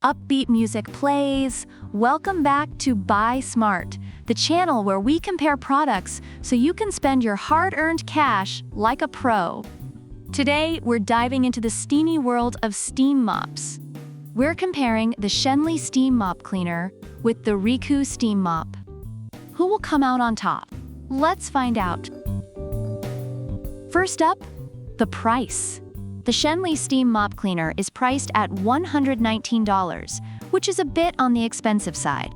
Upbeat music plays. Welcome back to Buy Smart, the channel where we compare products so you can spend your hard-earned cash like a pro. Today, we're diving into the steamy world of steam mops. We're comparing the Schenley Steam Mop Cleaner with the REECOO Steam Mop. Who will come out on top? Let's find out. First up, the price. The Schenley Steam Mop Cleaner is priced at $119, which is a bit on the expensive side.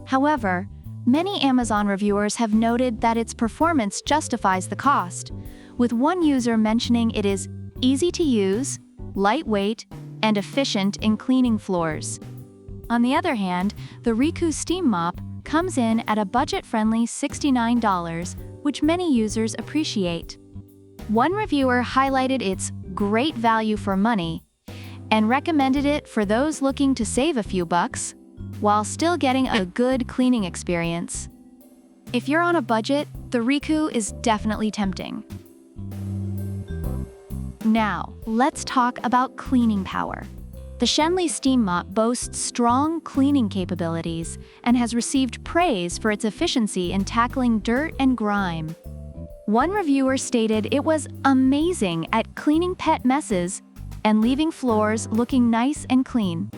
However, many Amazon reviewers have noted that its performance justifies the cost, with one user mentioning it is easy to use, lightweight, and efficient in cleaning floors. On the other hand, the REECOO Steam Mop comes in at a budget-friendly $69, which many users appreciate. One reviewer highlighted its great value for money and recommended it for those looking to save a few bucks while still getting a good cleaning experience. If you're on a budget, the REECOO is definitely tempting. Now, let's talk about cleaning power. The Schenley Steam Mop boasts strong cleaning capabilities and has received praise for its efficiency in tackling dirt and grime. One reviewer stated it was amazing at cleaning pet messes and leaving floors looking nice and clean.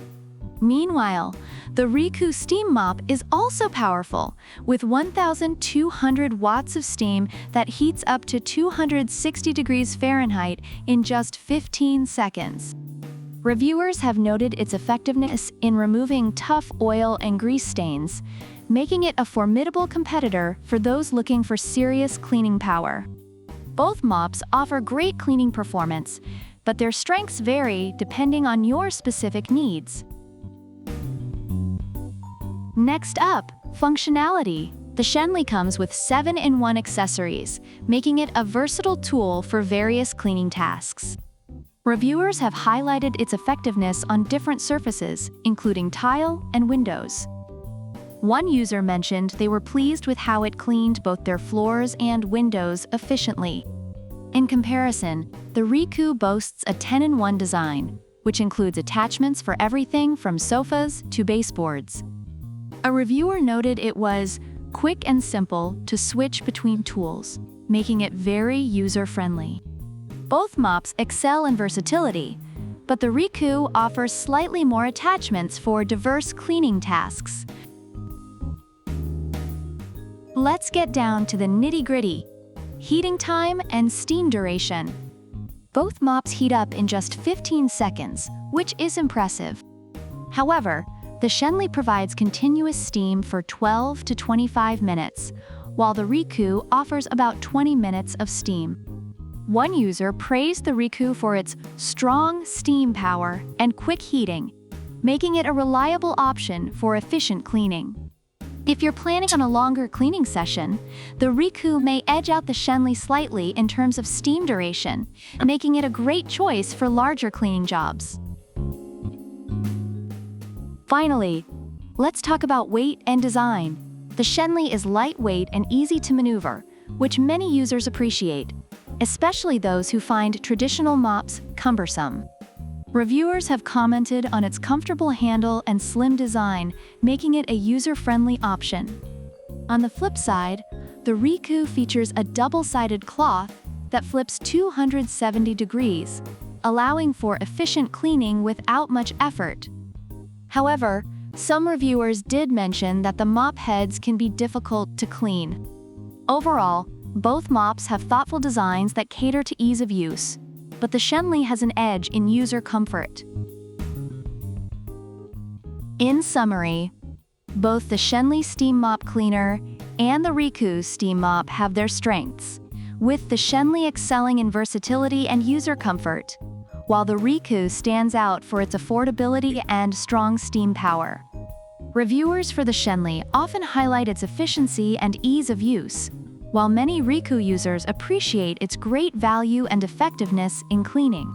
Meanwhile, the REECOO Steam Mop is also powerful, with 1,200 watts of steam that heats up to 260 degrees Fahrenheit in just 15 seconds. Reviewers have noted its effectiveness in removing tough oil and grease stains, making it a formidable competitor for those looking for serious cleaning power. Both mops offer great cleaning performance, but their strengths vary depending on your specific needs. Next up, functionality. The Schenley comes with 7-in-1 accessories, making it a versatile tool for various cleaning tasks. Reviewers have highlighted its effectiveness on different surfaces, including tile and windows. One user mentioned they were pleased with how it cleaned both their floors and windows efficiently. In comparison, the REECOO boasts a 10-in-1 design, which includes attachments for everything from sofas to baseboards. A reviewer noted it was quick and simple to switch between tools, making it very user-friendly. Both mops excel in versatility, but the REECOO offers slightly more attachments for diverse cleaning tasks. Let's get down to the nitty-gritty: heating time and steam duration. Both mops heat up in just 15 seconds, which is impressive. However, the Schenley provides continuous steam for 12 to 25 minutes, while the REECOO offers about 20 minutes of steam. One user praised the REECOO for its strong steam power and quick heating, making it a reliable option for efficient cleaning. If you're planning on a longer cleaning session, the REECOO may edge out the Schenley slightly in terms of steam duration, making it a great choice for larger cleaning jobs. Finally, let's talk about weight and design. The Schenley is lightweight and easy to maneuver, which many users appreciate, especially those who find traditional mops cumbersome. Reviewers have commented on its comfortable handle and slim design, making it a user-friendly option. On the flip side, the REECOO features a double-sided cloth that flips 270 degrees, allowing for efficient cleaning without much effort. However, some reviewers did mention that the mop heads can be difficult to clean. Overall, both mops have thoughtful designs that cater to ease of use, but the Schenley has an edge in user comfort. In summary, both the Schenley Steam Mop Cleaner and the REECOO Steam Mop have their strengths, with the Schenley excelling in versatility and user comfort, while the REECOO stands out for its affordability and strong steam power. Reviewers for the Schenley often highlight its efficiency and ease of use, while many REECOO users appreciate its great value and effectiveness in cleaning.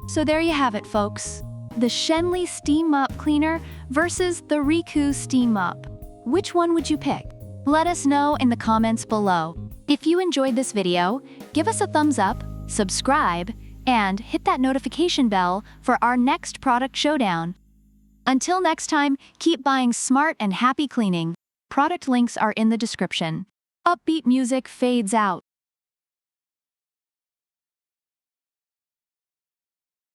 So there you have it, folks. The Schenley Steam Mop Cleaner versus the REECOO Steam Mop. Which one would you pick? Let us know in the comments below. If you enjoyed this video, give us a thumbs up, subscribe, And hit that notification bell for our next product showdown. Until next time, keep buying smart and happy cleaning. Product links are in the description. Upbeat music fades out.